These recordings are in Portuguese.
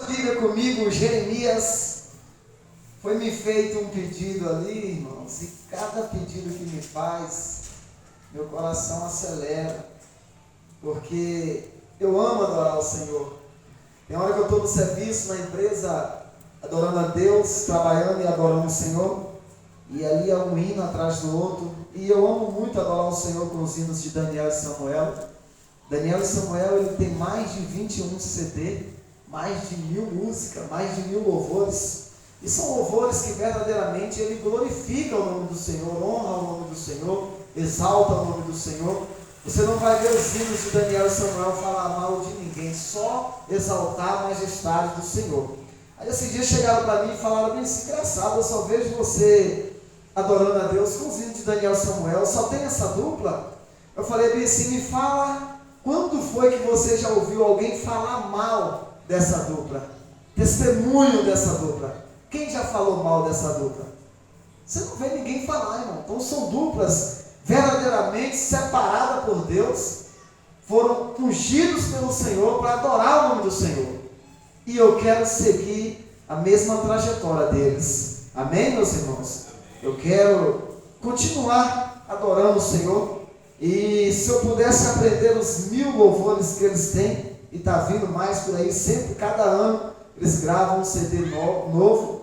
Bíblia comigo, Jeremias. Foi me feito um pedido ali, irmãos, e cada pedido que me faz, meu coração acelera, porque eu amo adorar o Senhor. Tem hora que eu estou no serviço, na empresa, adorando a Deus, trabalhando e adorando o Senhor, e ali é um hino atrás do outro, e eu amo muito adorar o Senhor com os hinos de Daniel e Samuel. Daniel e Samuel, ele tem mais de 21 CD, mais de 1000 músicas, mais de 1000 louvores, e são louvores que verdadeiramente ele glorifica o nome do Senhor, honra o nome do Senhor, exalta o nome do Senhor. Você não vai ver os hinos de Daniel e Samuel falar mal de ninguém, só exaltar a majestade do Senhor. Aí esses dias chegaram para mim e falaram bem assim: engraçado, eu só vejo você adorando a Deus com os hinos de Daniel e Samuel, só tem essa dupla? Eu falei bem assim: me fala, quando foi que você já ouviu alguém falar mal dessa dupla? Testemunho dessa dupla. Quem já falou mal dessa dupla? Você não vê ninguém falar, irmão. Então são duplas verdadeiramente separadas por Deus, foram ungidos pelo Senhor para adorar o nome do Senhor. E eu quero seguir a mesma trajetória deles. Amém, meus irmãos? Eu quero continuar adorando o Senhor. E se eu pudesse aprender os 1000 louvores que eles têm, e está vindo mais por aí, sempre, cada ano, eles gravam um CD novo.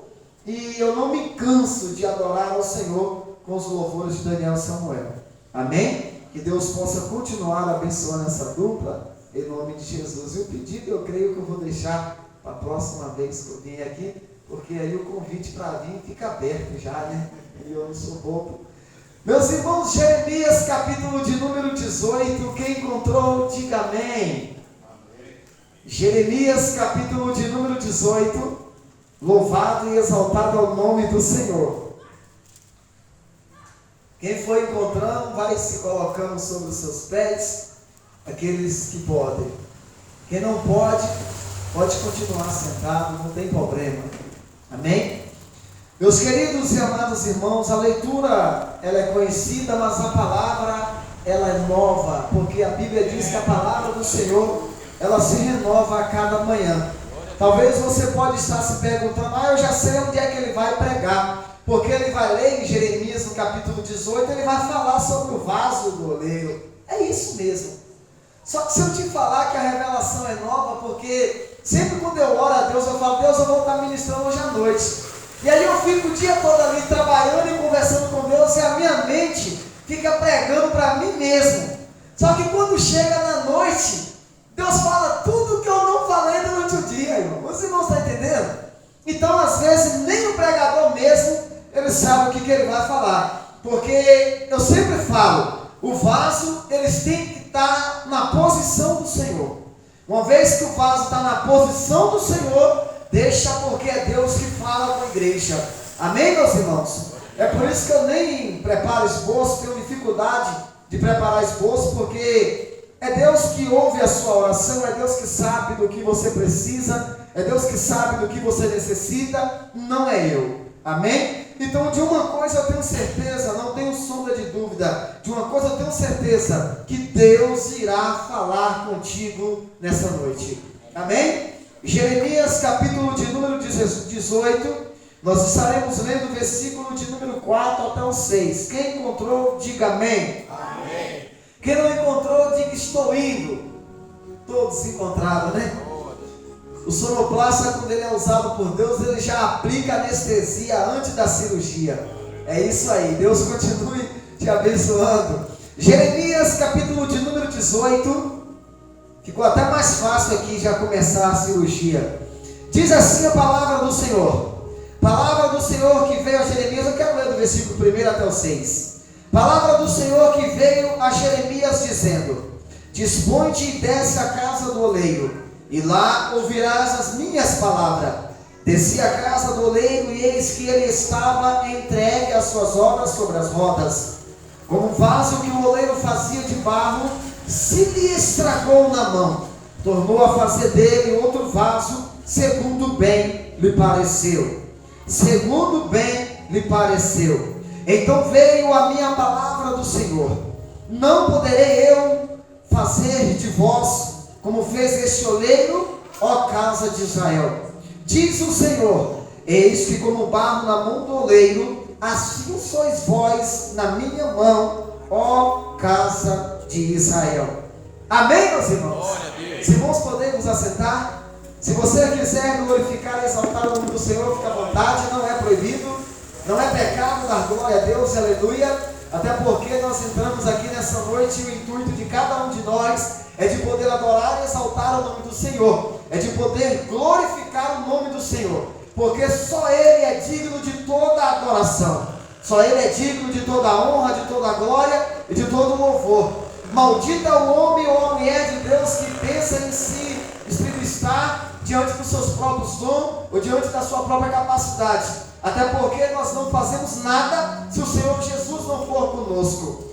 E eu não me canso de adorar ao Senhor com os louvores de Daniel e Samuel. Amém? Que Deus possa continuar abençoando essa dupla, em nome de Jesus. E o pedido eu creio que eu vou deixar para a próxima vez que eu vier aqui, porque aí o convite para vir fica aberto já, né? E eu não sou bobo. Meus irmãos, Jeremias capítulo de número 18, quem encontrou, diga amém. Jeremias capítulo de número 18, louvado e exaltado ao nome do Senhor. Quem for encontrando, vai se colocando sobre os seus pés, aqueles que podem. Quem não pode, pode continuar sentado, não tem problema. Amém? Meus queridos e amados irmãos, a leitura, ela é conhecida, mas a palavra, ela é nova, porque a Bíblia diz que a palavra do Senhor, ela se renova a cada manhã. Talvez você pode estar se perguntando: eu já sei onde é que ele vai pregar, porque ele vai ler em Jeremias no capítulo 18, ele vai falar sobre o vaso do oleiro. É isso mesmo. Só que se eu te falar que a revelação é nova, porque sempre quando eu oro a Deus, eu falo: Deus, eu vou estar ministrando hoje à noite. E aí eu fico o dia todo ali trabalhando e conversando com Deus, e a minha mente fica pregando para mim mesmo. Só que quando chega na noite, Deus fala tudo que eu não falei durante o dia, irmão. Os irmãos estão entendendo? Então, às vezes, nem o pregador mesmo, ele sabe o que ele vai falar. Porque eu sempre falo, o vaso, eles têm que estar na posição do Senhor. Uma vez que o vaso está na posição do Senhor, deixa, porque é Deus que fala com a igreja. Amém, meus irmãos? É por isso que eu nem preparo esboço, tenho dificuldade de preparar esboço, porque é Deus que ouve a sua oração, é Deus que sabe do que você precisa, é Deus que sabe do que você necessita, não é eu. Amém? Então, de uma coisa eu tenho certeza, não tenho sombra de dúvida, de uma coisa eu tenho certeza, que Deus irá falar contigo nessa noite. Amém? Jeremias capítulo de número 18, nós estaremos lendo o versículo de número 4 até o 6. Quem encontrou, diga amém. Amém. Quem não encontrou, diga estou indo. Todos encontraram, né? O sonoplasta, quando ele é usado por Deus, ele já aplica anestesia antes da cirurgia. É isso aí, Deus continue te abençoando. Jeremias capítulo de número 18, ficou até mais fácil aqui já começar a cirurgia. Diz assim a palavra do Senhor. Palavra do Senhor que veio a Jeremias, eu quero ler do versículo 1 até o 6. Palavra do Senhor que veio a Jeremias dizendo: dispõe-te e desce à casa do oleiro, e lá ouvirás as minhas palavras. Desci à casa do oleiro, e eis que ele estava entregue às suas obras sobre as rodas. Como um vaso que o oleiro fazia de barro, se lhe estragou na mão, tornou a fazer dele outro vaso, segundo bem lhe pareceu. Segundo bem lhe pareceu. Então veio a minha palavra do Senhor: não poderei eu fazer de vós como fez este oleiro, ó casa de Israel. Diz o Senhor: eis que como barro na mão do oleiro, assim sois vós na minha mão, ó casa de Israel. Amém, meus irmãos? Se irmãos podemos assentar. Se você quiser glorificar e exaltar o nome do Senhor, fique à vontade, não é proibido, não é pecado dar glória a Deus, aleluia. Até porque nós entramos aqui nessa noite e o intuito de cada um de nós é de poder adorar e exaltar o nome do Senhor, é de poder glorificar o nome do Senhor, porque só Ele é digno de toda a adoração, só Ele é digno de toda a honra, de toda a glória e de todo o louvor. Maldito é o homem ou a mulher de Deus que pensa em si estar diante dos seus próprios dons ou diante da sua própria capacidade, até porque nós não fazemos nada se o Senhor Jesus não for conosco.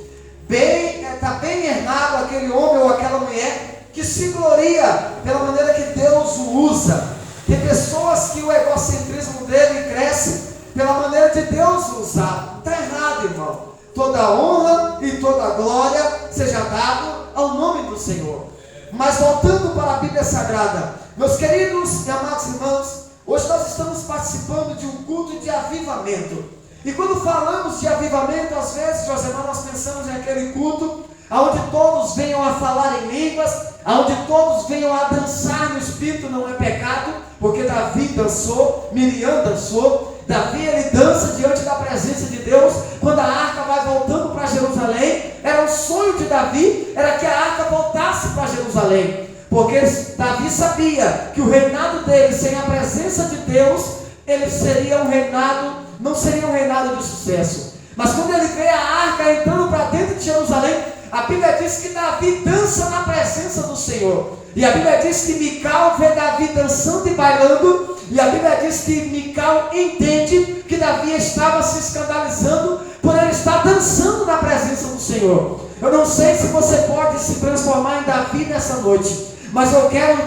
Está bem errado aquele homem ou aquela mulher que se gloria pela maneira que Deus o usa. Tem pessoas que o egocentrismo dele cresce pela maneira de Deus o usar. Está errado, irmão. Toda a honra e toda a glória seja dado ao nome do Senhor. Mas voltando para a Bíblia Sagrada, meus queridos e amados irmãos, hoje nós estamos participando de um culto de avivamento. E quando falamos de avivamento, às vezes, Josemar, nós pensamos em aquele culto onde todos venham a falar em línguas, onde todos venham a dançar no Espírito. Não é pecado, porque Davi dançou, Miriam dançou. Davi, ele dança diante da presença de Deus. Quando a arca vai voltando para Jerusalém, era um sonho de Davi, era que a arca voltasse para Jerusalém, porque Davi sabia que o reinado dele, sem a presença de Deus, ele seria um reinado, não seria um reinado de sucesso. Mas quando ele vê a arca entrando para dentro de Jerusalém, a Bíblia diz que Davi dança na presença do Senhor. E a Bíblia diz que Mical vê Davi dançando e bailando. E a Bíblia diz que Mical entende que Davi estava se escandalizando por ele estar dançando na presença do Senhor. Eu não sei se você pode se transformar em Davi nessa noite, mas eu quero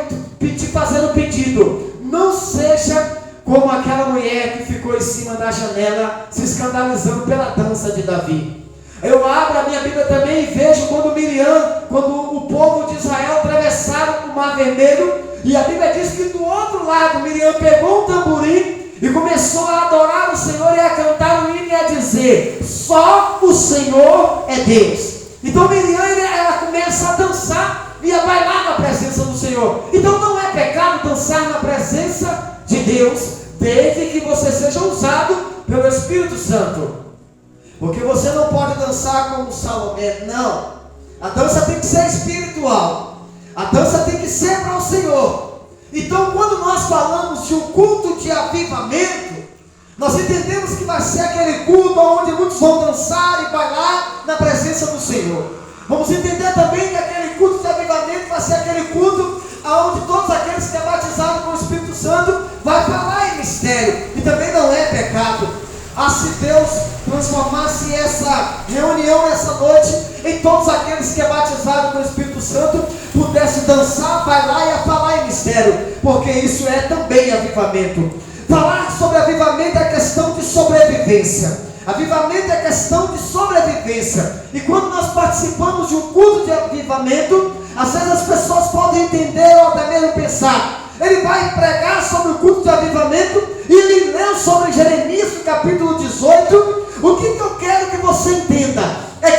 fazer um pedido: não seja como aquela mulher que ficou em cima da janela se escandalizando pela dança de Davi. Eu abro a minha Bíblia também e vejo quando o povo de Israel atravessaram o Mar Vermelho, e a Bíblia diz que do outro lado Miriam pegou um tamborim e começou a adorar o Senhor e a cantar um hino e a dizer: só o Senhor é Deus. Então Miriam, ela começa a dançar e a bailar na presença do Senhor. Então não é pecado dançar na presença de Deus, desde que você seja usado pelo Espírito Santo. Porque você não pode dançar como Salomé, não. A dança tem que ser espiritual, a dança tem que ser para o Senhor. Então, quando nós falamos de um culto de avivamento, nós entendemos que vai ser aquele culto onde muitos vão dançar e bailar na presença do Senhor. Vamos entender também que aquele culto de avivamento vai ser aquele culto onde todos aqueles que é batizado com o Espírito Santo vai falar em mistério. E também não é pecado. Se Deus transformasse essa reunião essa noite em todos aqueles que é batizado com o Espírito Santo pudesse dançar, bailar e a falar em mistério, porque isso é também avivamento. Falar sobre avivamento é questão de sobrevivência. Avivamento é questão de sobrevivência. E quando nós participamos de um culto de avivamento, às vezes as pessoas podem entender ou até mesmo pensar: ele vai pregar sobre o culto de avivamento e ele leu sobre Jeremias no capítulo 18. O que eu quero que você entenda é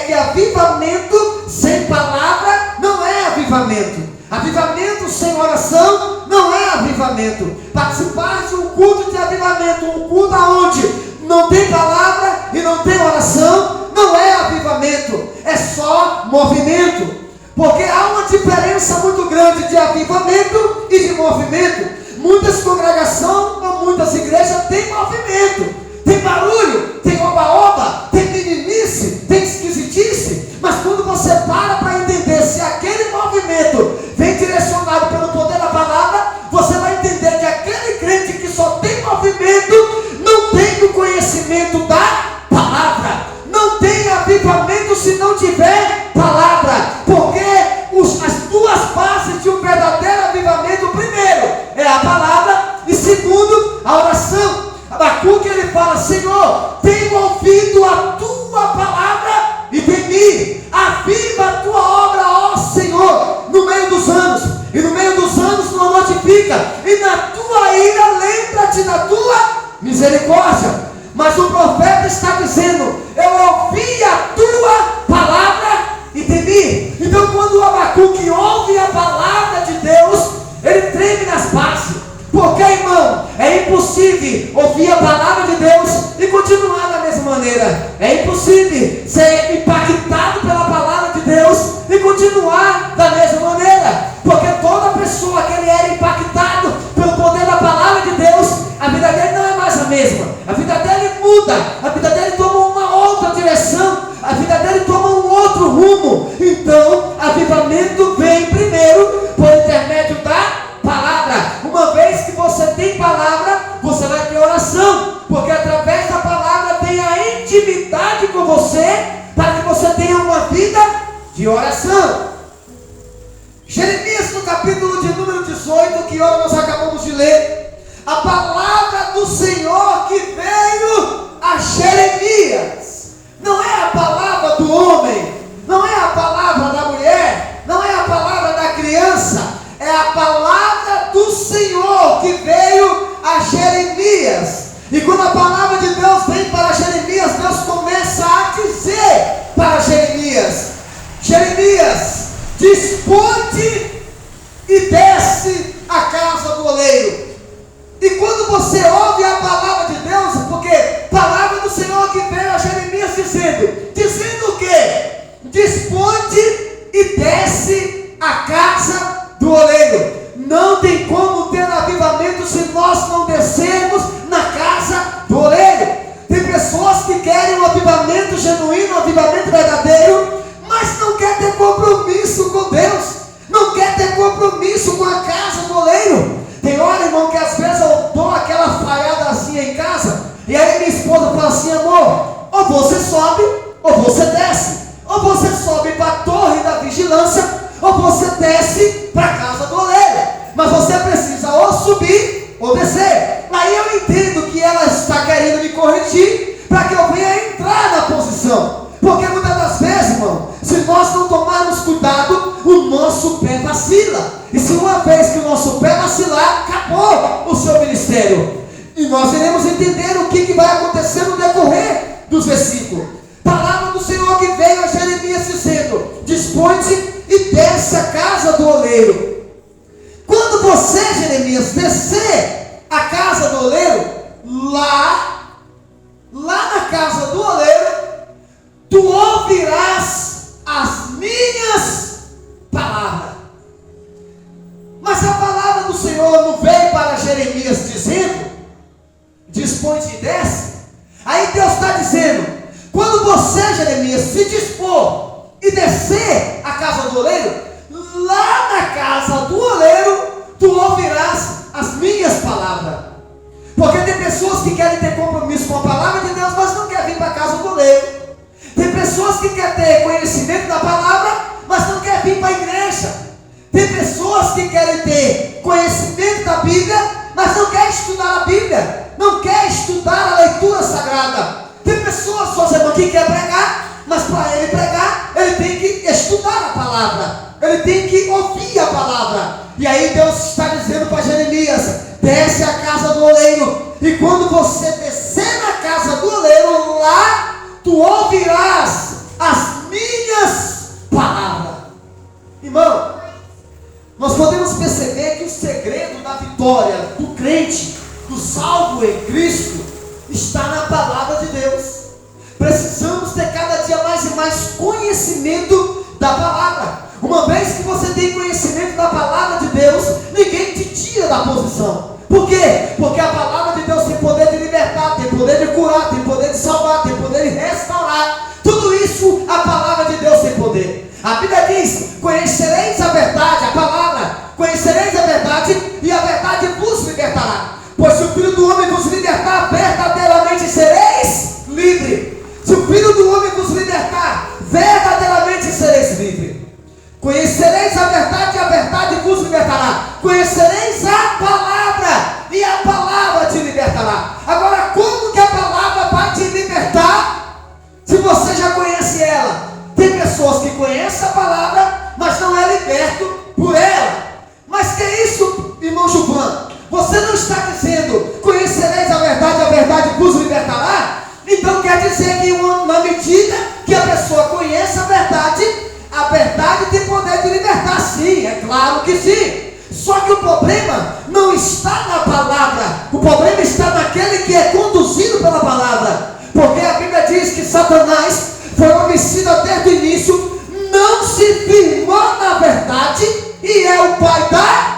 que avivamento sem palavra não é avivamento. Avivamento sem oração não é avivamento. Participar de um culto de avivamento, um culto onde não tem palavra e não tem oração, não é avivamento, é só movimento. Porque há uma diferença muito grande de avivamento e de movimento. Muitas congregações ou muitas igrejas têm movimento, tem barulho, tem oba-oba, tem meninice, tem esquisitice. Mas quando você para entender se aquele movimento vem direcionado pelo poder da palavra, você vai entender que aquele crente que só tem movimento não tem o conhecimento da palavra, não tem avivamento se não tiver palavra. Porque as duas bases de um verdadeiro avivamento: primeiro é a palavra e segundo a oração. Abacuque, ele fala: Senhor, tenho ouvido a tua palavra e temi, aviva a tua obra, ó Senhor, no meio dos anos. E no meio dos anos não notifica, e na tua ira misericórdia. Mas o profeta está dizendo: eu ouvi a tua palavra e temi. Então, quando o Abacuque ouve a palavra de Deus, ele treme nas bases. Porque, irmão, é impossível ouvir a palavra de Deus e continuar da mesma maneira. É impossível ser impactado pela palavra de Deus e continuar da mesma maneira. Porque toda pessoa que ele era impactado pelo poder da palavra de Deus, a vida dele não é mais a mesma. A vida dele muda, a vida dele toma uma outra direção, a vida dele toma um outro rumo. Então, avivamento vem primeiro por intermédio da palavra. Uma vez que você tem palavra, você vai ter oração, porque através da palavra tem a intimidade com você, para que você tenha uma vida de oração. Jeremias, no capítulo de número 18, que hoje nós acabamos de ler, a palavra do Senhor que veio a Jeremias, não é a palavra do homem, não é a palavra da mulher, não é a palavra da criança, é a palavra do Senhor que veio a Jeremias. E quando a palavra de Deus vem para Jeremias, Deus começa a dizer para Jeremias: Jeremias, dispõe-te e desce a casa do oleiro. E quando você ouve a palavra de Deus, porque palavra do Senhor que veio a Jeremias dizendo o quê? Dispõe-te e desce a casa do oleiro. Não tem como ter avivamento se nós não descermos na casa do oleiro. Tem pessoas que querem um avivamento genuíno, um avivamento verdadeiro, mas não quer ter compromisso com Deus, não quer ter compromisso com a casa do oleiro. Tem hora, irmão, que às vezes eu dou aquela falhadazinha em casa, e aí minha esposa fala assim: amor, ou você sobe, ou você desce. Ou você sobe para a torre da vigilância, ou você desce para a casa do oleiro. Mas você precisa ou subir, ou descer. Aí eu entendo que ela está querendo me corrigir, para que eu venha entrar na posição. Porque muitas das vezes, irmão, se nós não tomarmos cuidado, o nosso pé vacila. E se uma vez que o nosso pé vacilar, acabou o seu ministério. E nós iremos entender o que vai acontecer no decorrer dos versículos. Palavra do Senhor que veio a Jeremias dizendo: dispõe-te e desce a casa do oleiro. Quando você, Jeremias, descer a casa do oleiro, lá na casa do oleiro, tu ouvirás as minhas palavras. Mas a palavra do Senhor não veio para Jeremias dizendo: dispõe-te e desce. Aí Deus está dizendo: quando você, Jeremias, se dispor e descer a casa do oleiro, lá na casa do oleiro, tu ouvirás as minhas palavras. Porque tem pessoas que querem ter compromisso com a palavra de Deus, mas não querem vir para a casa do oleiro. Tem pessoas que querem ter conhecimento da palavra, mas não querem vir para a igreja. Tem pessoas que querem ter conhecimento da Bíblia, mas não querem estudar a Bíblia, não querem estudar a leitura sagrada. Tem pessoas, só irmãos, que quer pregar, mas para ele pregar, ele tem que estudar a palavra, ele tem que ouvir a palavra. E aí Deus está dizendo para Jeremias: desce a casa do oleiro, e quando você descer na casa do oleiro, lá tu ouvirás as minhas palavras. Irmão, nós podemos perceber que o segredo da vitória do crente, do salvo em Cristo, está na palavra de Deus. Precisamos ter cada dia mais e mais conhecimento da palavra. Uma vez que você tem conhecimento da palavra de Deus, ninguém te tira da posição. Por quê? Porque a palavra de Deus tem poder de libertar, tem poder de curar, tem poder de salvar, tem poder de restaurar. Tudo isso a palavra de Deus tem poder. A Bíblia diz: conhecereis a verdade, a palavra, conhecereis a verdade, e a verdade vos libertará. Pois se o Filho do Homem vos libertar, verdadeiramente sereis livres. Se o Filho do Homem vos libertar, verdadeiramente sereis livres. Conhecereis a verdade, e a verdade vos libertará. Conhecereis a palavra, e a palavra te libertará. Agora, como que a palavra vai te libertar, se você já conhece ela? Tem pessoas que conhecem a palavra, mas não é liberto por ela. Mas que é isso, irmão Gilvan? Você não está dizendo: conhecereis a verdade vos libertará. Então quer dizer que na medida que a pessoa conhece a verdade tem poder de libertar, sim, é claro que sim. Só que o problema não está na palavra, o problema está naquele que é conduzido pela palavra. Porque a Bíblia diz que Satanás foi homicida desde o início, não se firmou na verdade e é o pai da...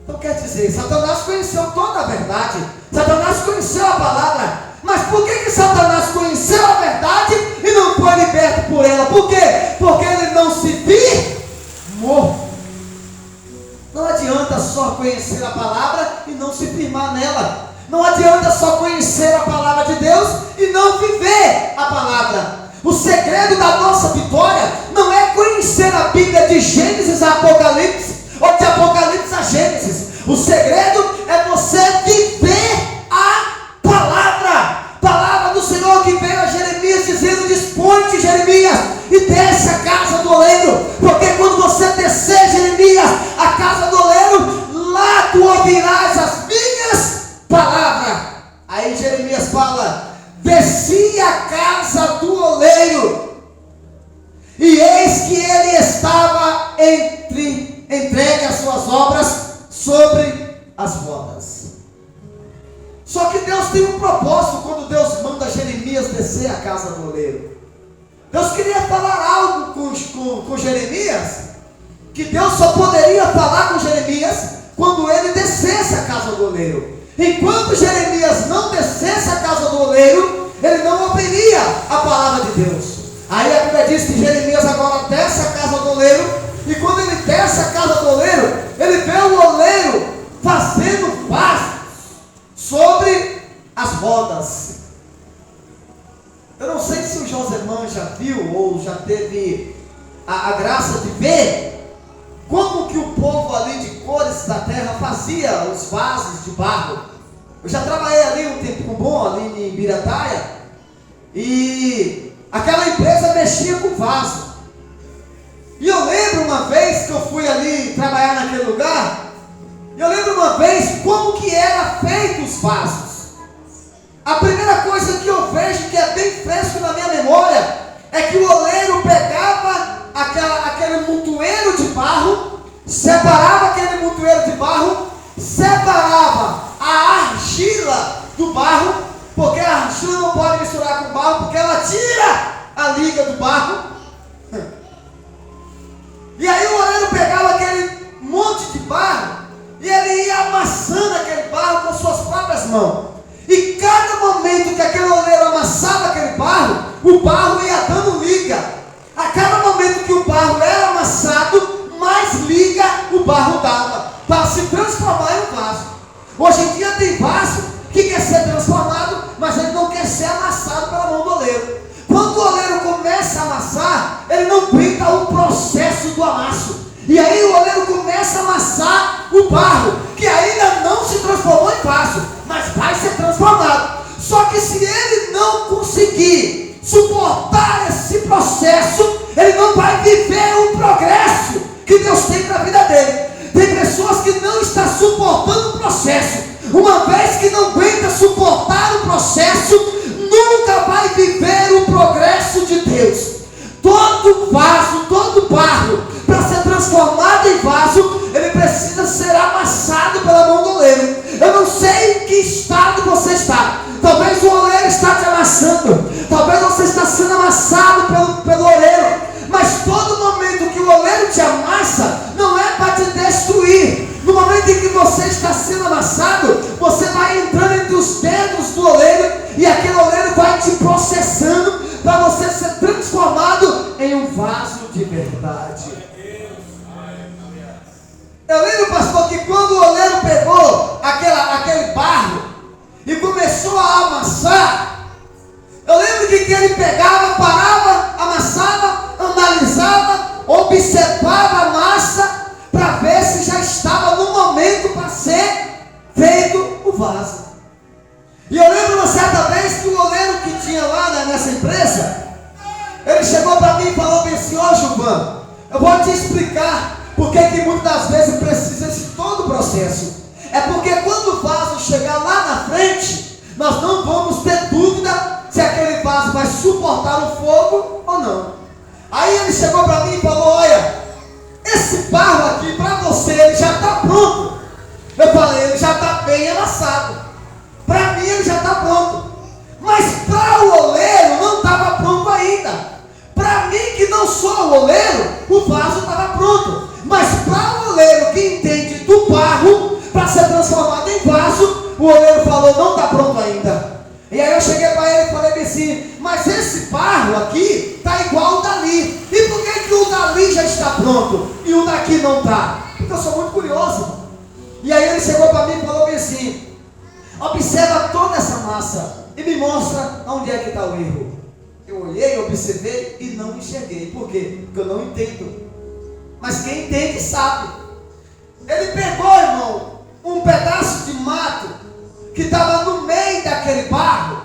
Então quer dizer, Satanás conheceu toda a verdade, Satanás conheceu a palavra, mas por que Satanás conheceu a verdade e não foi liberto por ela? Por quê? Porque ele não se firmou. Não adianta só conhecer a palavra e não se firmar nela. Não adianta só conhecer a palavra de Deus e não viver a palavra. O segredo da nossa vitória não é conhecer a Bíblia de Gênesis a Apocalipse ou de Apocalipse a Gênesis. O segredo é você viver a palavra. Palavra do Senhor que veio a Jeremias dizendo: dispõe-te, Jeremias, e desce a casa do oleiro, porque quando você descer, Jeremias, a casa do oleiro, lá tu ouvirás as minhas palavras. Aí Jeremias fala: desci a casa do oleiro, e eis que ele estava entregue as suas obras sobre as rodas. Só que Deus tem um propósito quando Deus manda Jeremias descer a casa do oleiro. Deus queria falar algo com Jeremias, que Deus só poderia falar com Jeremias quando ele descesse a casa do oleiro. Enquanto Jeremias não descesse a casa do oleiro, ele não ouviria a palavra de Deus. Aí a Bíblia diz que Jeremias agora desce a casa do oleiro, e quando ele desce a casa do oleiro, ele vê o oleiro fazendo vasos sobre as rodas. Eu não sei se o Josemã já viu ou já teve a graça de ver como que o povo ali de Cores da Terra fazia os vasos de barro. Eu já trabalhei ali um tempo bom, ali em Ibirataia, e aquela empresa mexia com vaso. E eu lembro uma vez que eu fui ali trabalhar naquele lugar, e eu lembro uma vez como que era feito os vasos. A primeira coisa que eu vejo, que é bem fresco na minha memória, é que o oleiro pegava aquele montoeiro de barro, separava aquele montoeiro de barro, separava a argila do barro, porque a argila não pode misturar com o barro, porque ela tira a liga do barro. E aí o oleiro pegava aquele monte de barro e ele ia amassando aquele barro com suas próprias mãos. E cada momento que aquele oleiro amassava aquele barro, o barro ia dando liga. A cada momento que o barro era amassado, mais liga o barro dava para se transformar em um vaso. Hoje em dia tem vaso que quer ser transformado, mas ele não quer ser amassado pela mão do oleiro. Quando o oleiro começa a amassar, ele não aguenta o processo do amasso. E aí o oleiro começa a amassar o barro, que ainda não se transformou em vaso, mas vai ser transformado. Só que se ele não conseguir suportar esse processo, ele não vai viver o progresso que Deus tem para a vida dele. Tem pessoas que não estão suportando o processo. Uma vez que não aguenta suportar o processo, nunca vai viver o progresso de Deus. Todo vaso, todo barro, para ser transformado em vaso, ele precisa ser amassado pela mão do oleiro. Eu não sei em que estado você está. Talvez o oleiro está te amassando, talvez você está sendo amassado pelo oleiro. Mas todo momento que o oleiro te amassa, não é para te destruir. No momento em que você está sendo amassado, você vai entrando entre os dedos do oleiro, e aquele oleiro vai te processando para você ser transformado em um vaso de verdade. Eu lembro, pastor, que quando o oleiro pegou aquele barro e começou a amassar, eu lembro que ele pegava, parava, amassava, analisava, observava a massa para ver se já estava no momento para ser feito o vaso. E eu lembro uma certa vez que o oleiro que tinha lá nessa empresa, ele chegou para mim e falou bem assim: ó, Gilvan, eu vou te explicar porque que muitas das vezes precisa de todo o processo. É porque quando o vaso chegar lá na frente, nós não vamos ter dúvida se aquele vaso vai suportar o fogo ou não. Aí ele chegou para mim e falou: olha, esse barro aqui para você, ele já está pronto. Eu falei: ele já está bem amassado. Para mim ele já está pronto. Mas para o oleiro não estava pronto ainda. Para mim, que não sou o oleiro, o vaso estava pronto. Mas para o oleiro que entende do barro para ser transformado em vaso, o oleiro falou: não está pronto ainda. E aí eu cheguei para ele e falei assim: mas esse barro aqui está igual o dali. E por que o dali já está pronto e o daqui não está? Porque eu sou muito curioso. E aí ele chegou para mim e falou assim: observa toda essa massa e me mostra onde é que está o erro. Eu olhei, observei e não enxerguei. Por quê? Porque eu não entendo. Mas quem entende sabe. Ele pegou, irmão, um pedaço de mato que estava no meio daquele barro.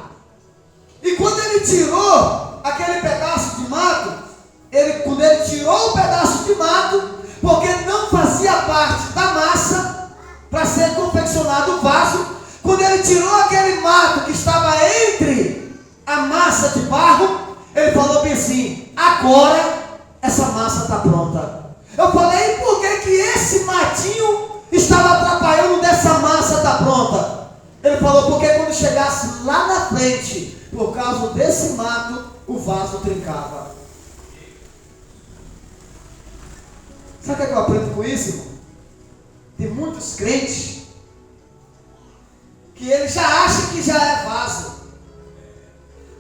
E quando ele tirou aquele pedaço de mato, quando ele tirou o pedaço de mato, porque não fazia parte da massa para ser confeccionado o vaso, quando ele tirou aquele mato que estava entre a massa de barro, ele falou bem assim: agora essa massa está pronta. Eu falei: e por que esse matinho estava atrapalhando dessa massa estar pronta? Ele falou: porque quando chegasse lá na frente, por causa desse mato, o vaso trincava. Sabe o que eu aprendo com isso, irmão? Tem muitos crentes que ele já acha que já é vaso.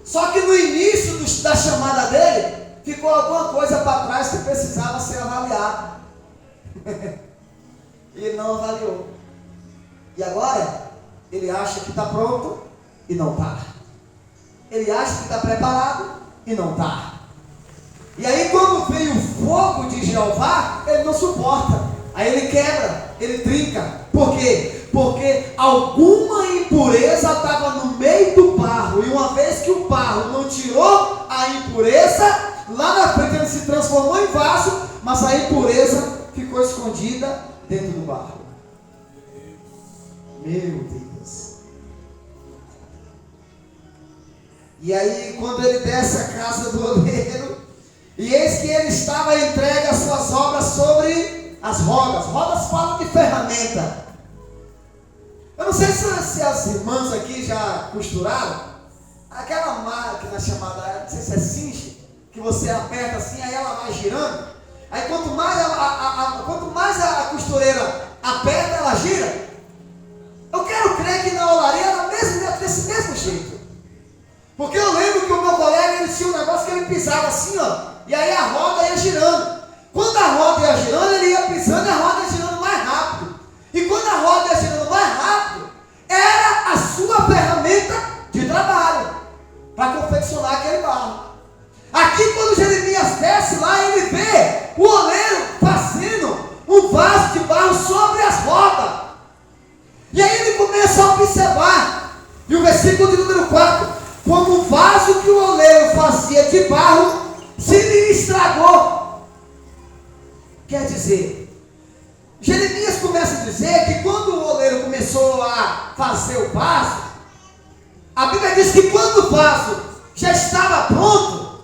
Só que no início da chamada dele, ficou alguma coisa para trás que precisava ser avaliado. E ele não avaliou. E agora, ele acha que está pronto e não está. Ele acha que está preparado e não está. E aí quando vem o fogo de Jeová, ele não suporta. Aí ele quebra, ele trinca. Por quê? Porque alguma impureza estava no meio do barro. E uma vez que o barro não tirou a impureza, lá na frente ele se transformou em vaso, mas a impureza ficou escondida dentro do barro. Meu Deus. E aí quando ele desce a casa do oleiro, e eis que ele estava entregue as suas obras sobre as rodas. Rodas falam de ferramenta. Eu não sei se as irmãs aqui já costuraram aquela máquina chamada, não sei se é cinche, que você aperta assim, aí ela vai girando. Aí quanto mais a costureira aperta, ela gira. Eu quero crer que na olaria era desse mesmo jeito. Porque eu lembro que o meu colega, ele tinha um negócio que ele pisava assim, ó, e aí a roda ia girando. Quando a roda ia girando, ele ia pisando e a roda ia girando mais rápido. E quando a roda ia girando mais rápido, era a sua ferramenta de trabalho para confeccionar aquele barro. Aqui quando Jeremias desce lá, ele vê o oleiro fazendo um vaso de barro sobre as rodas. E aí ele começa a observar. E o versículo de número 4: como o vaso que o oleiro fazia de barro se lhe estragou. Quer dizer, Jeremias começa a dizer que quando o oleiro começou a fazer o vaso, a Bíblia diz que quando o vaso já estava pronto,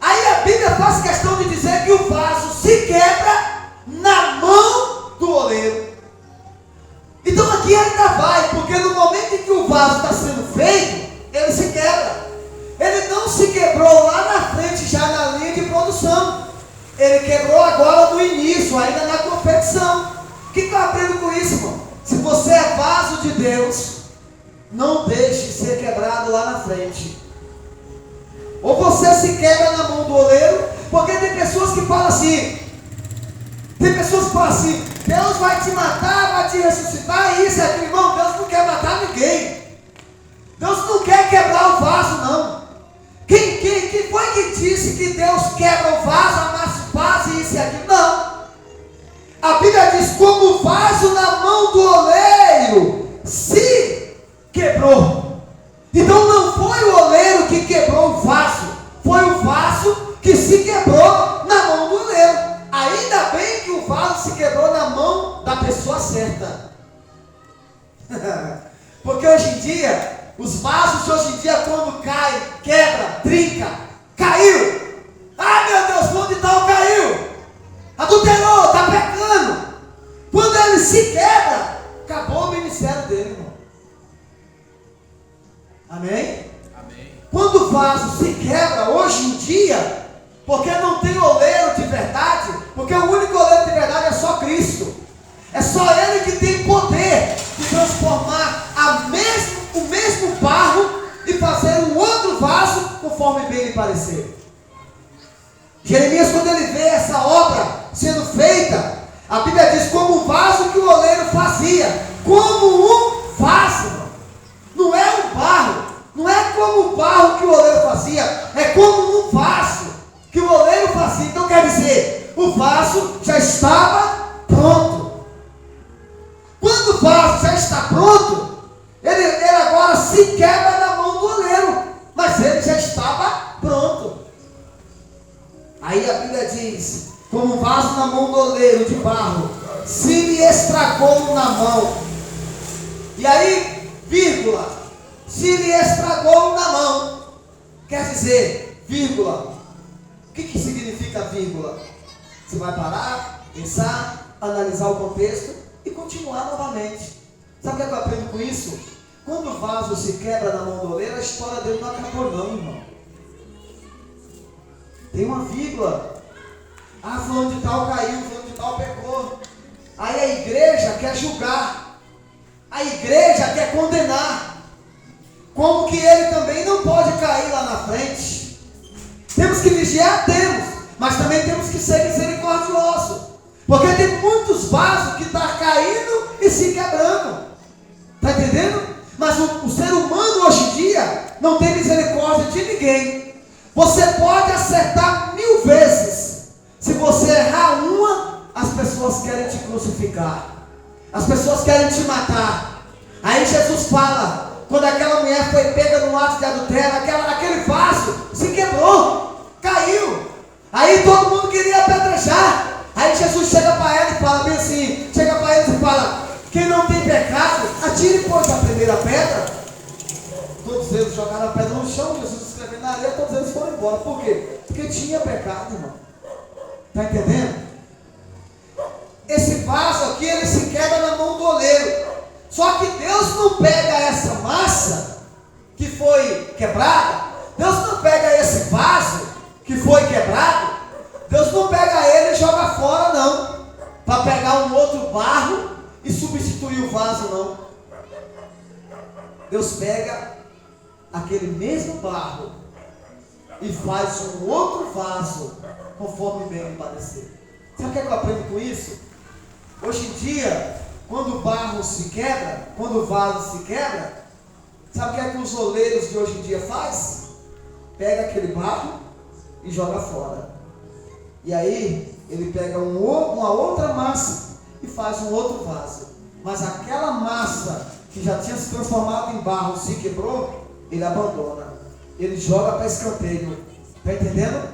aí a Bíblia faz questão de dizer que o vaso se quebra na mão do oleiro. Então aqui ainda vai, porque no momento em que o vaso está sendo feito, ele se quebra. Ele não se quebrou lá na frente, já na linha de produção. Ele quebrou agora no início, ainda na confecção. O que eu aprendo com isso, irmão? Se você é vaso de Deus, não deixe ser quebrado lá na frente. Ou você se quebra na mão do oleiro, porque tem pessoas que falam assim, Deus vai te matar, vai te ressuscitar, isso, aquilo. Irmão, Deus não quer matar ninguém. Deus não quer quebrar o vaso, não. Quem foi que disse que Deus quebra o vaso, amassa o vaso e isso e aquilo? Não. A Bíblia diz, como o vaso na mão do oleiro se quebrou. Então não foi o oleiro que quebrou o vaso, foi o vaso que se quebrou na mão do oleiro. Ainda bem que o vaso se quebrou na mão da pessoa certa. Porque hoje em dia Os vasos de hoje em dia, quando cai, quebra, trinca, caiu. Ah, meu Deus, onde tal caiu? Adulterou, está pecando. Quando ele se quebra, acabou o ministério dele, irmão. Amém? Amém. Quando o vaso se quebra, hoje em dia, porque não tem oleiro de verdade, porque o único oleiro de verdade é só Cristo. É só Ele que tem poder de transformar o mesmo barro e fazer um outro vaso conforme bem lhe parecer. Jeremias, quando ele vê essa obra sendo feita, a Bíblia diz como um vaso que o oleiro fazia, como um vaso, não é um barro, não é como o barro que o oleiro fazia, é como um vaso que o oleiro fazia. Então quer dizer, o vaso já estava pronto. Quando o vaso já está pronto, ele agora se quebra na mão do oleiro, mas ele já estava pronto. Aí a Bíblia diz, como um vaso na mão do oleiro de barro, se lhe estragou na mão. E aí, vírgula, se lhe estragou na mão, quer dizer, vírgula. O que significa vírgula? Você vai parar, pensar, analisar o contexto e continuar novamente. Sabe o que eu aprendo com isso? Quando o vaso se quebra na mão do oleiro, a história dele não acabou não, irmão. Tem uma vírgula. Ah, fulano de tal caiu, fulano de tal pecou. Aí a igreja quer julgar. A igreja quer condenar. Como que ele também não pode cair lá na frente. Temos que vigiar? Temos. Mas também temos que ser misericordiosos. Porque tem muitos vasos que estão caindo e se quebrando. Está entendendo? Mas o ser humano hoje em dia não tem misericórdia de ninguém. Você pode acertar 1000 vezes. Se você errar uma, as pessoas querem te crucificar. As pessoas querem te matar. Aí Jesus fala, quando aquela mulher foi pega no ato de adultério, aquele vaso se quebrou, caiu. Aí todo mundo queria apedrejar. Aí Jesus chega para ela e fala bem assim, chega para eles e fala, quem não tem pecado, atire pois a primeira pedra. Todos eles jogaram a pedra no chão, Jesus escreveu na areia, todos eles foram embora. Por quê? Porque tinha pecado, irmão. Está entendendo? Esse vaso aqui, ele se quebra na mão do oleiro. Só que Deus não pega essa massa que foi quebrada, Deus não pega esse vaso que foi quebrado, Deus não pega ele e joga fora não, para pegar um outro barro e substituir o vaso não. Deus pega aquele mesmo barro e faz um outro vaso conforme bem lhe parecer. Sabe o que eu aprendo com isso? Hoje em dia, quando o barro se quebra, quando o vaso se quebra, sabe o que é que os oleiros de hoje em dia faz? Pega aquele barro e joga fora. E aí, ele pega uma outra massa e faz um outro vaso. Mas aquela massa que já tinha se transformado em barro, se quebrou, ele abandona. Ele joga para escanteio. Está entendendo?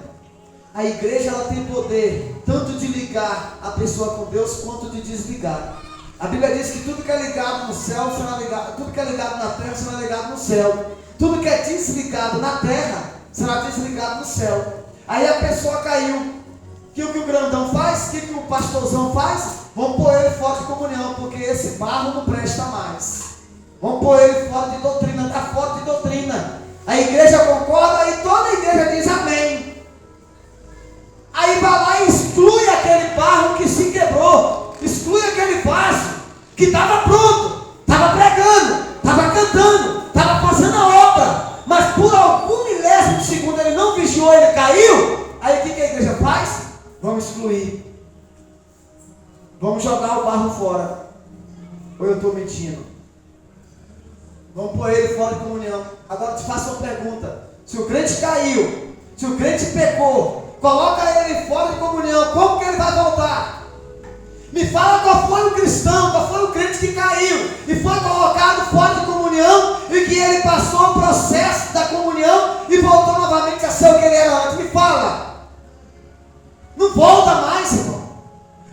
A igreja, ela tem poder tanto de ligar a pessoa com Deus quanto de desligar. A Bíblia diz que tudo que é ligado no céu será ligado, tudo que é ligado na terra será ligado no céu. Tudo que é desligado na terra será desligado no céu. Aí a pessoa caiu. O que o grandão faz? O que o pastorzão faz? Vamos pôr ele fora de comunhão, porque esse barro não presta mais. Vamos pôr ele fora de doutrina, está fora de doutrina. A igreja concorda e toda a igreja diz amém. Aí vai lá e exclui aquele barro que se quebrou, exclui aquele vaso que estava pronto, estava pregando, estava cantando, estava fazendo a obra, mas por algum milésimo de segundo ele não vigiou, ele caiu. Aí o que a igreja faz? Vamos excluir, vamos jogar o barro fora. Ou eu estou mentindo? Vamos pôr ele fora de comunhão. Agora te faço uma pergunta: se o crente caiu, se o crente pecou, coloca ele fora de comunhão, como que ele vai voltar? Me fala qual foi o cristão, qual foi o crente que caiu e foi colocado fora de comunhão e que ele passou o processo da comunhão e voltou novamente a ser o que ele era antes. Me fala. Não volta mais, irmão.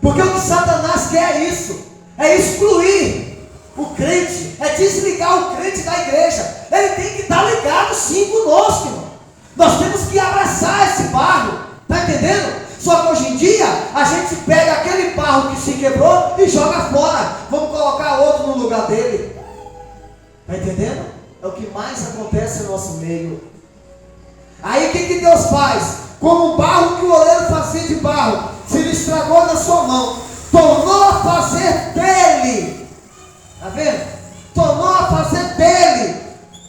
Porque o que Satanás quer é isso, é excluir. o crente, é desligar o crente da igreja. Ele tem que estar ligado sim conosco, irmão. Nós temos que abraçar esse barro, está entendendo? Só que hoje em dia, a gente pega aquele barro que se quebrou e joga fora. Vamos colocar outro no lugar dele. Está entendendo? É o que mais acontece no nosso meio. Aí o que Deus faz? Como o barro que o oleiro fazia de barro, se ele estragou na sua mão, tornou a fazer dele. Está vendo? Tornou a fazer dele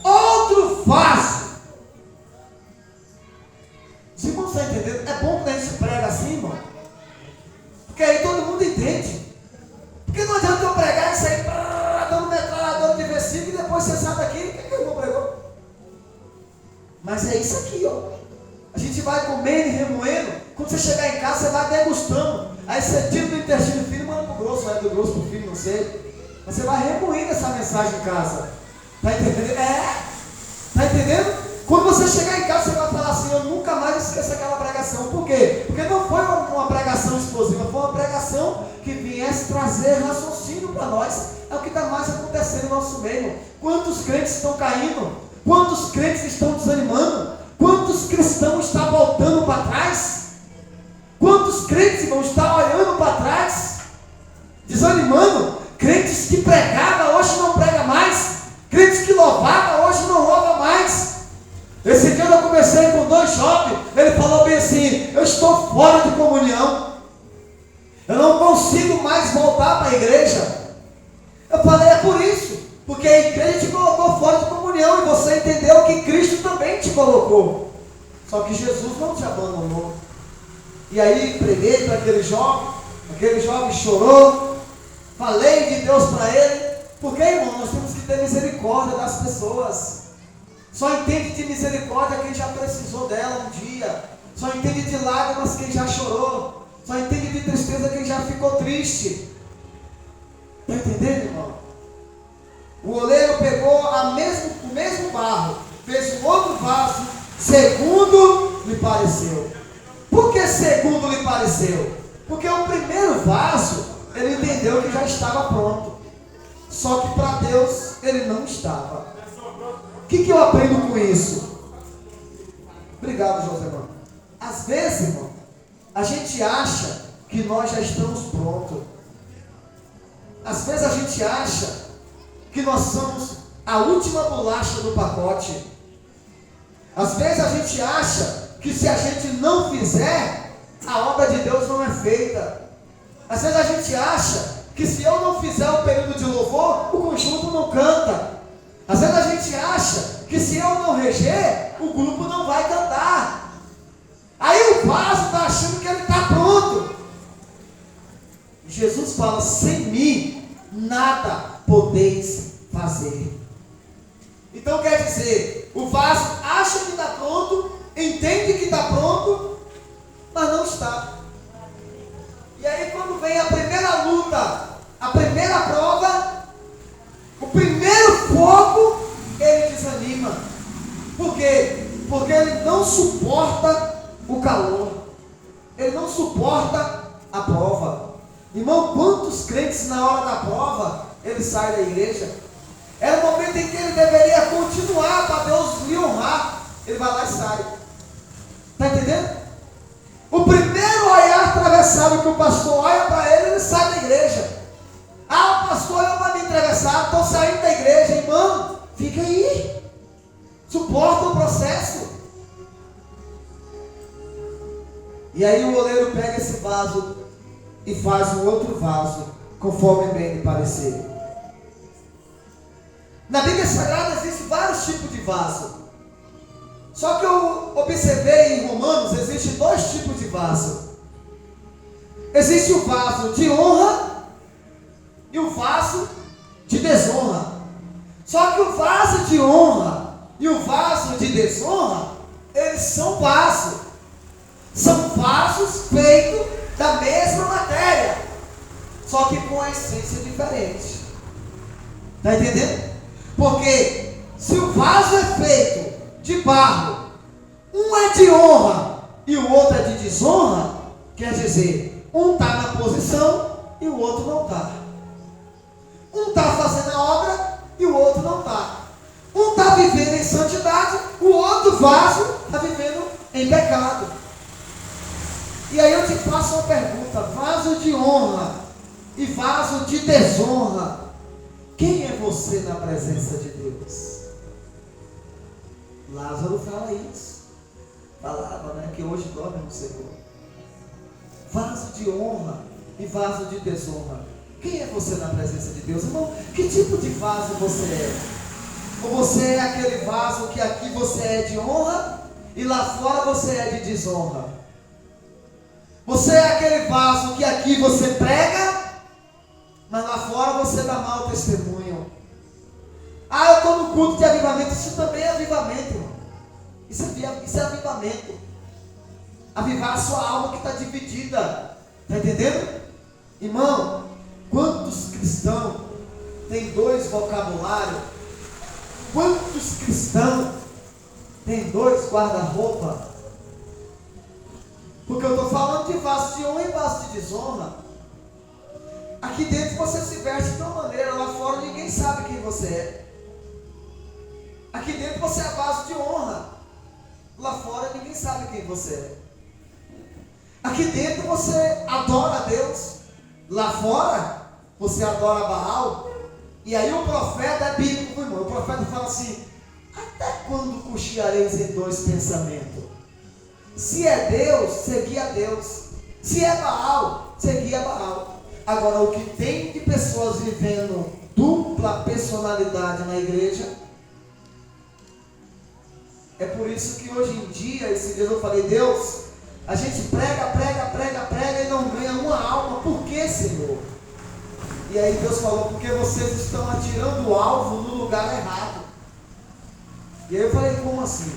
outro vaso. Os irmãos estão entendendo? É bom quando a gente prega assim, irmão. Porque aí todo mundo entende. Porque não adianta eu pregar isso aí, dando metralhador de versículo, e depois você sai daqui, o que o irmão pregou? Mas é isso aqui, ó. A gente vai comendo e remoendo. Quando você chegar em casa, você vai degustando. Aí você tira do intestino fino e manda pro grosso, vai do grosso pro fino, não sei. Mas você vai remoendo essa mensagem em casa. Tá entendendo? Tá entendendo? Quando você chegar em casa, você vai falar assim: eu nunca mais esqueço aquela pregação. Por quê? Porque não foi uma pregação explosiva, foi uma pregação que viesse trazer raciocínio para nós. É o que está mais acontecendo no nosso meio. Quantos crentes estão caindo? Quantos crentes estão desanimando? Quantos cristãos estão voltando para trás? Quantos crentes vão estar olhando para trás? Desanimando? Crentes que pregavam, hoje não prega mais. Crentes que louvavam, hoje não louva mais. Esse dia eu conversei com 2 jovens, ele falou bem assim: eu estou fora de comunhão, eu não consigo mais voltar para a igreja. Eu falei: é por isso, porque a igreja te colocou fora de comunhão, e você entendeu que Cristo também te colocou, só que Jesus não te abandonou. E aí preguei para aquele jovem chorou, falei de Deus para ele, porque, irmão, nós temos que ter misericórdia das pessoas. Só entende de misericórdia quem já precisou dela um dia. Só entende de lágrimas quem já chorou. Só entende de tristeza quem já ficou triste. Está entendendo, irmão? O oleiro pegou o mesmo barro, fez um outro vaso, segundo lhe pareceu. Por que segundo lhe pareceu? Porque o primeiro vaso, ele entendeu que já estava pronto. Só que para Deus, ele não estava. O que eu aprendo com isso? Obrigado, José, irmão. Às vezes, irmão, a gente acha que nós já estamos prontos. Às vezes a gente acha que nós somos a última bolacha do pacote. Às vezes a gente acha que se a gente não fizer, a obra de Deus não é feita. Às vezes a gente acha que se eu não fizer o período de louvor, o conjunto não canta. Às vezes a gente acha que se eu não reger, o grupo não vai cantar. Aí o vaso está achando que ele está pronto. Jesus fala: sem mim, nada podeis fazer. Então quer dizer, o vaso acha que está pronto, entende que está pronto, mas não está. E aí quando vem a primeira luta, a primeira prova, o primeiro fogo, ele desanima. Por quê? Porque ele não suporta o calor. Ele não suporta a prova. Irmão, quantos crentes na hora da prova, ele sai da igreja? Era o momento em que ele deveria continuar para Deus lhe honrar. Ele vai lá e sai. Está entendendo? O primeiro olhar atravessado que o pastor olha para ele, ele sai da igreja. Ah, o pastor olhou para me atravessar, estou saindo da igreja. Irmão, fica aí. Suporta o processo. E aí o oleiro pega esse vaso e faz um outro vaso, conforme bem lhe parecer. Na Bíblia Sagrada existem vários tipos de vaso. Só que eu observei em Romanos, existem 2 tipos de vaso. Existe o vaso de honra e o vaso de desonra. Só que o vaso de honra e o vaso de desonra, eles são vasos. São vasos feitos da mesma matéria, só que com a essência diferente. Está entendendo? Porque se o vaso é feito de barro, um é de honra e o outro é de desonra, quer dizer, um está na posição e o outro não está. Um está fazendo a obra e o outro não está. Um está vivendo em santidade, o outro vaso está vivendo em pecado. E aí eu te faço uma pergunta: vaso de honra e vaso de desonra, quem é você na presença de Deus? Lázaro fala isso. Falava, né? Que hoje dorme no Senhor. Vaso de honra e vaso de desonra. Quem é você na presença de Deus? Irmão, que tipo de vaso você é? Ou você é aquele vaso que aqui você é de honra e lá fora você é de desonra? Você é aquele vaso que aqui você prega, mas lá fora você dá mau testemunho. Ah, eu estou no culto de avivamento. Isso também é avivamento, irmão. Isso é avivamento. Avivar a sua alma que está dividida. Está entendendo? Irmão, quantos cristãos têm dois vocabulários? Quantos cristãos têm dois guarda-roupa? Porque eu estou falando de vaso de honra e vaso de desonra. Aqui dentro você se veste de uma maneira, lá fora ninguém sabe quem você é. Aqui dentro você é vaso de honra, lá fora ninguém sabe quem você é. Aqui dentro você adora a Deus, lá fora você adora Baal. E aí o profeta é bíblico, irmão. O profeta fala assim: até quando cocheareis em dois pensamentos? Se é Deus, segui a Deus. Se é Baal, segui a Baal. Agora, o que tem de pessoas vivendo dupla personalidade na igreja, é por isso que hoje em dia, esse dia eu falei: Deus, a gente prega e não ganha uma alma. Por que, Senhor? E aí Deus falou: porque vocês estão atirando o alvo no lugar errado. E aí eu falei: como assim?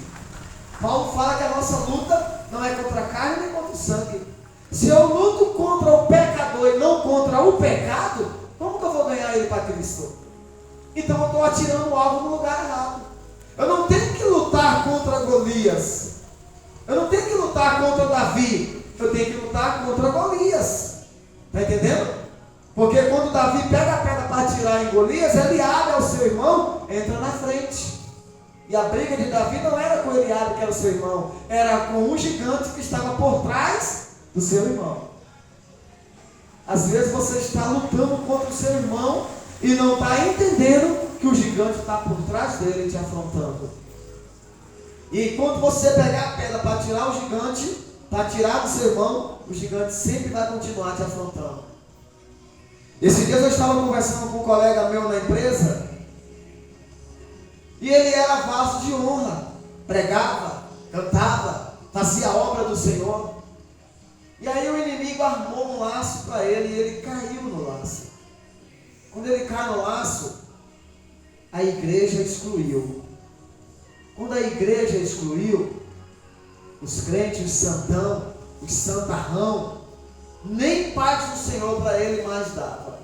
Paulo fala que a nossa luta não é contra a carne nem contra o sangue. Se eu luto contra o pecador e não contra o pecado, como que eu vou ganhar ele para Cristo? Então eu estou atirando o alvo no lugar errado. Eu não tenho que lutar contra Golias. Eu não tenho que lutar contra Davi. Eu tenho que lutar contra Golias. Está entendendo? Porque quando Davi pega a pedra para atirar em Golias, ele abre ao seu irmão, entra na frente. E a briga de Davi não era com Eliabe, que era o seu irmão, era com um gigante que estava por trás do seu irmão. Às vezes você está lutando contra o seu irmão e não está entendendo que o gigante está por trás dele te afrontando. E quando você pegar a pedra para tirar o gigante, para tirar do seu irmão, o gigante sempre vai continuar te afrontando. Esses dias eu estava conversando com um colega meu na empresa, e ele era vaso de honra, pregava, cantava, fazia a obra do Senhor. E aí o inimigo armou um laço para ele e ele caiu no laço. Quando ele cai no laço, a igreja excluiu. Quando a igreja excluiu, os crentes, os santão, os santarrão, nem paz do Senhor para ele mais dava.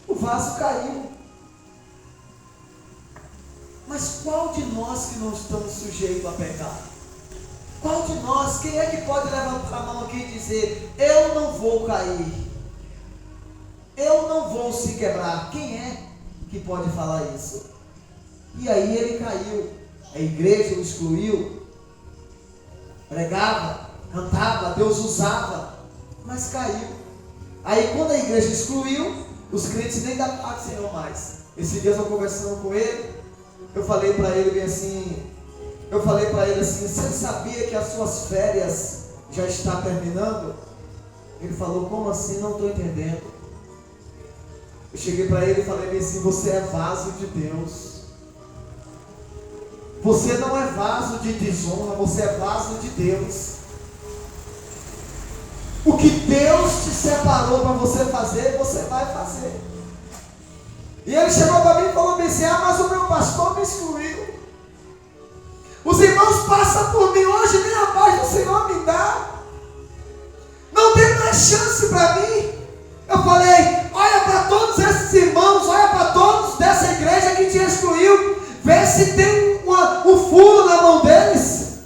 O vaso caiu. Mas qual de nós que não estamos sujeitos a pecar? Qual de nós, quem é que pode levantar a mão aqui e dizer: eu não vou cair, eu não vou se quebrar? Quem é que pode falar isso? E aí ele caiu, a igreja o excluiu, pregava, cantava, Deus usava, mas caiu. Aí quando a igreja excluiu, os crentes nem dá paz do Senhor mais. Esse dia eu conversando com ele, eu falei para ele bem assim, você sabia que as suas férias já estão terminando? Ele falou: como assim? Não estou entendendo. Eu cheguei para ele e falei bem assim: você é vaso de Deus. Você não é vaso de desonra, você é vaso de Deus. O que Deus te separou para você fazer, você vai fazer. E ele chegou para mim e falou bem assim: mas o meu pastor me excluiu. Os irmãos passam por mim hoje, nem a paz do Senhor me dá. Não tem mais chance para mim. Eu falei: olha para todos esses irmãos, olha para todos dessa igreja que te excluiu, vê se tem um furo na mão deles.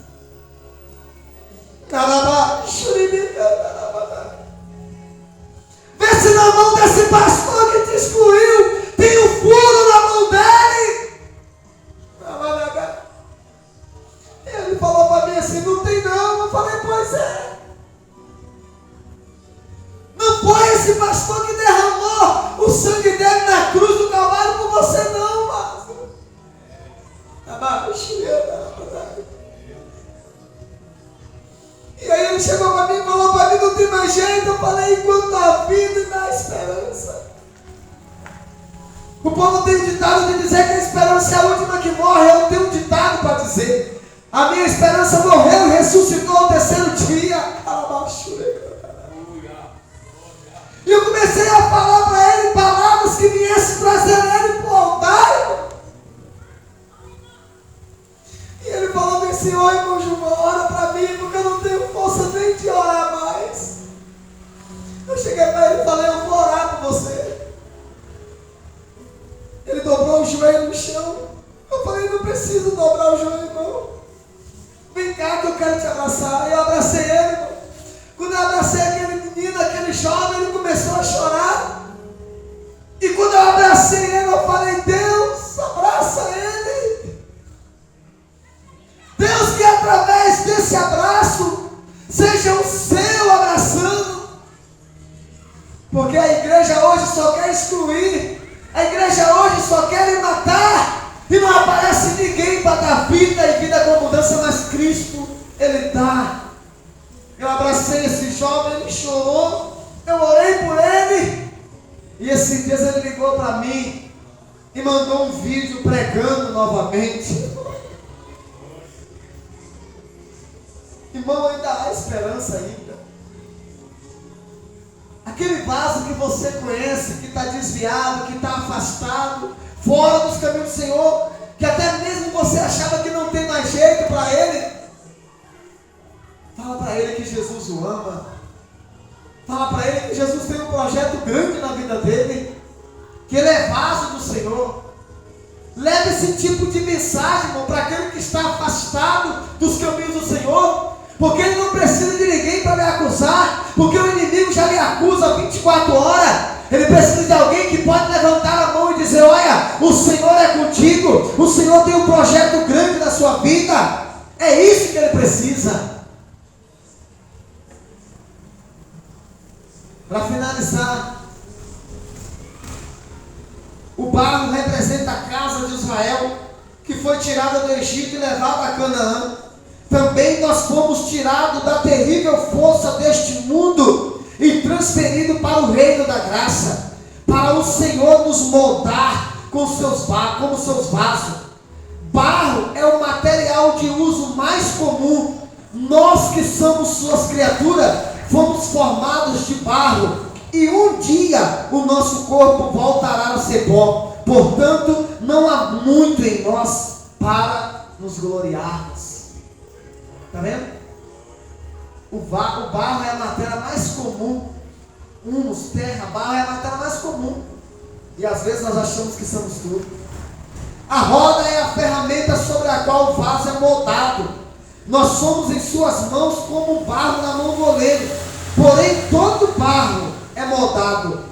O povo tem um ditado de dizer que a esperança é a última que morre. Eu tenho um ditado para dizer: a minha esperança morreu e ressuscitou ao terceiro dia. E eu comecei a falar para ele palavras que viessem trazer ele para o altar. E ele falou assim: ô irmão Gilmão, ora para mim, porque eu não tenho força nem de orar mais. Eu cheguei para ele e falei: eu vou orar por você. Ele dobrou o joelho no chão. Eu falei: não preciso dobrar o joelho, não. Vem cá que eu quero te abraçar. Eu abracei ele, irmão. Quando eu abracei aquele menino, aquele jovem, ele começou a chorar. E quando eu abracei ele, eu falei: Deus, abraça ele. Deus, que através desse abraço seja o seu abraçando. Porque a igreja hoje só quer excluir. A igreja hoje só quer matar. E não aparece ninguém para dar vida e vida com abundância, mas Cristo, Ele dá. Eu abracei esse jovem, ele chorou. Eu orei por ele. E esses dias ele ligou para mim e mandou um vídeo pregando novamente. Irmão, ainda há esperança ainda. Aquele vaso que você conhece, que está desviado, que está afastado, fora dos caminhos do Senhor, que até mesmo você achava que não tem mais jeito para ele. Fala para ele que Jesus o ama. Fala para ele que Jesus tem um projeto grande na vida dele, que ele é vaso do Senhor. Leve esse tipo de mensagem, irmão, para aquele que está afastado dos caminhos do Senhor. Porque ele não precisa de ninguém para lhe acusar, porque o inimigo já lhe acusa 24 horas. Ele precisa de alguém que pode levantar a mão e dizer: olha, o Senhor é contigo, o Senhor tem um projeto grande na sua vida. É isso que ele precisa. Para finalizar, o barro representa a casa de Israel, que foi tirada do Egito e levada a Canaã. Também nós fomos tirados da terrível força deste mundo e transferidos para o reino da graça, para o Senhor nos moldar como seus vasos. Barro é o material de uso mais comum. Nós que somos suas criaturas, fomos formados de barro, e um dia o nosso corpo voltará a ser pó. Portanto, não há muito em nós para nos gloriarmos. Está vendo? O barro é a matéria mais comum. Humus, terra, barro é a matéria mais comum. E às vezes nós achamos que somos tudo. A roda é a ferramenta sobre a qual o vaso é moldado. Nós somos em suas mãos como um barro na mão do oleiro. Porém, todo barro é moldado.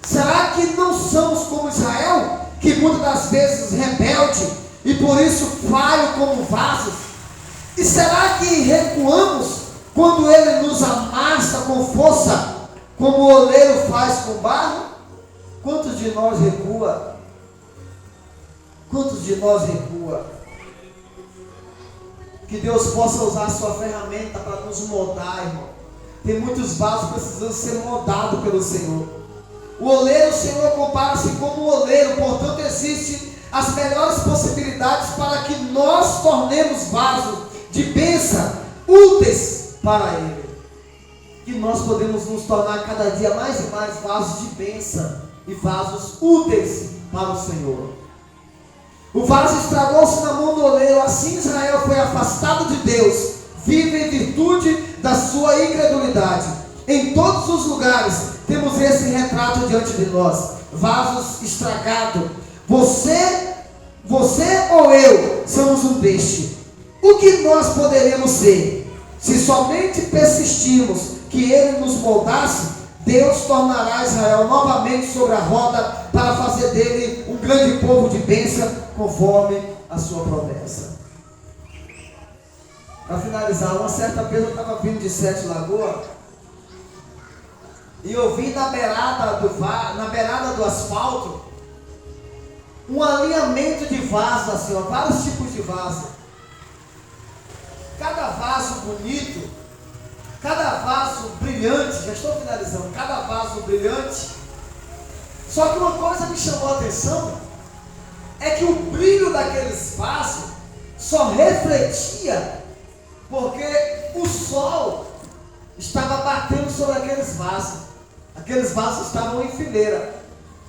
Será que não somos como Israel, que muitas das vezes rebelde e por isso falho como vasos? E será que recuamos quando ele nos amassa com força, como o oleiro faz com barro? Quantos de nós recua? Quantos de nós recua? Que Deus possa usar a sua ferramenta para nos moldar, irmão. Tem muitos vasos precisando ser moldados pelo Senhor. O oleiro, o Senhor compara-se como o oleiro, portanto existem as melhores possibilidades para que nós tornemos vasos de bênção, úteis para Ele. Que nós podemos nos tornar cada dia mais e mais vasos de bênção e vasos úteis para o Senhor. O vaso estragou-se na mão do oleiro, assim Israel foi afastado de Deus, vive em virtude da sua incredulidade. Em todos os lugares temos esse retrato diante de nós, vasos estragados. Você ou eu somos um deste. O que nós poderíamos ser? Se somente persistirmos que Ele nos moldasse, Deus tornará Israel novamente sobre a roda para fazer dele um grande povo de bênção, conforme a sua promessa. Para finalizar, uma certa vez eu estava vindo de Sete Lagoas e eu vi na beirada do asfalto um alinhamento de vasos, assim, ó, vários tipos de vaso. Cada vaso bonito, cada vaso brilhante, já estou finalizando, cada vaso brilhante Só que uma coisa me chamou a atenção, é que o brilho daqueles vasos só refletia porque o sol estava batendo sobre aqueles vasos. Aqueles vasos estavam em fileira.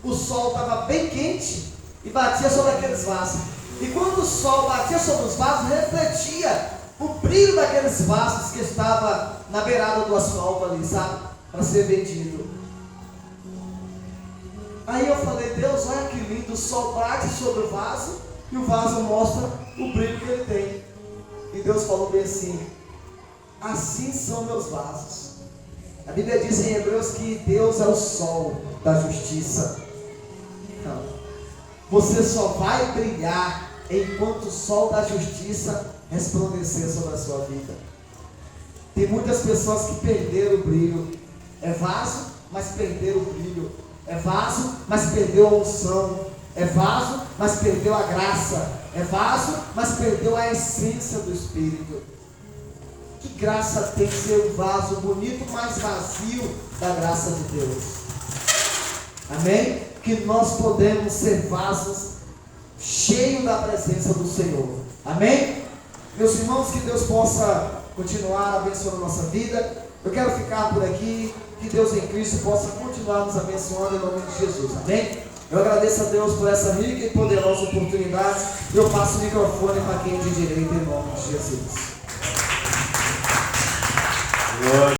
O sol estava bem quente e batia sobre aqueles vasos. E quando o sol batia sobre os vasos, refletia o brilho daqueles vasos que estava na beirada do asfalto ali, sabe? Para ser vendido. Aí eu falei, Deus, olha que lindo, o sol bate sobre o vaso e o vaso mostra o brilho que ele tem. E Deus falou bem assim, assim são meus vasos. A Bíblia diz em Hebreus que Deus é o sol da justiça. Não. Você só vai brilhar enquanto o sol da justiça resplandecer sobre a sua vida. Tem muitas pessoas que perderam o brilho. É vaso, mas perderam o brilho. É vaso, mas perdeu a unção. É vaso, mas perdeu a graça. É vaso, mas perdeu a essência do Espírito. Que graça tem ser um vaso bonito, mas vazio da graça de Deus. Amém? Que nós podemos ser vasos cheios da presença do Senhor. Amém? Meus irmãos, que Deus possa continuar abençoando a nossa vida. Eu quero ficar por aqui. Que Deus em Cristo possa continuar nos abençoando em nome de Jesus. Amém? Eu agradeço a Deus por essa rica e poderosa oportunidade. Eu passo o microfone para quem de direito em nome de Jesus.